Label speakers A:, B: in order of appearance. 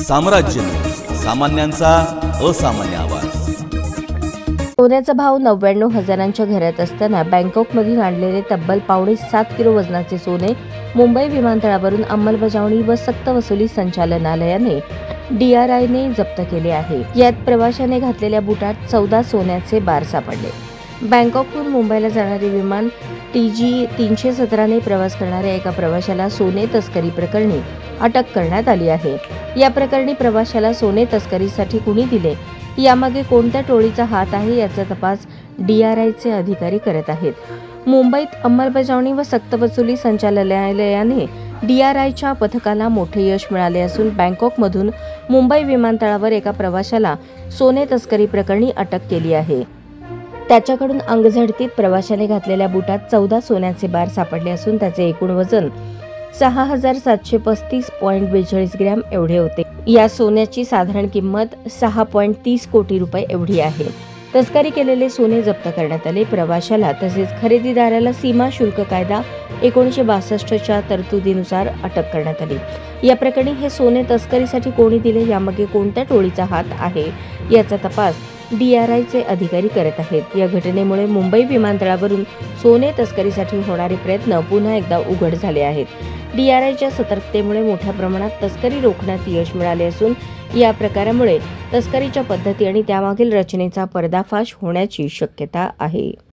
A: साम्राज्य, सामान्यांचा असामान्य आवाज।
B: सोन्याचा भाव 99,000च्या घरात असताना बँकॉकमधून आणलेले तब्बल 7.5 किलो वजनाचे सोने मुंबई विमानतळावरून अंमलबजावणी व सक्तवसुली संचालनालयाने DRIने जप्त केले आहे। यात प्रवाशाने घातलेल्या बुटात 14 सोन्याचे बार सापडले। बँकॉकहून मुंबईला जाणारे विमान TG 317ने प्रवास करणाऱ्या एका प्रवाशाला सोने तस्करी प्रकरणी अटक करण्यात आली आहे। या प्रकरणी प्रवाशाला सोने तस्करीसाठी कुणी दिले, यामागे कोणत्या टोळीचा हात आहे याचा तपास DRIचे अधिकारी करत आहेत। मुंबईत अंमलबजावणी व सक्तवसुली संचालनालयाने DRIच्या पथकाला मोठे यश मिळाले असून बँकॉकमधून मुंबई विमानतळावर एका प्रवाशाला सोने तस्करी प्रकरणी अटक केली आहे। त्याच्याकडून अंगझडतीत प्रवाशाने घातलेल्या बुटात 14 सोन्याचे बार सापडले असून त्याचे एकूण वजन 6,735.42 ग्रॅम एवढे होते। या सोन्याची साधारण किंमत 6.30 कोटी रुपये एवढी आहे। तस्करी केलेले सोने जप्त करण्यात आले। प्रवाशाला तसेच खरेदीदाराला सीमा शुल्क कायदा 1962च्या तरतुदीनुसार अटक करण्यात आली। या प्रकरणी हे सोने तस्करीसाठी कोणी दिले, यामागे कोणत्या टोळीचा हात आहे याचा तपास DRIचे अधिकारी करत आहेत। या घटनेमुळे मुंबई विमानतळावरून सोने तस्करीसाठी होणारे प्रयत्न पुन्हा एकदा उघड झाले आहेत। DRIच्या सतर्कतेमुळे मोठ्या प्रमाणात तस्करी रोखण्यात यश मिळाले असून या प्रकारामुळे तस्करीच्या पद्धती आणि त्यामागील रचनेचा पर्दाफाश होण्याची शक्यता आहे।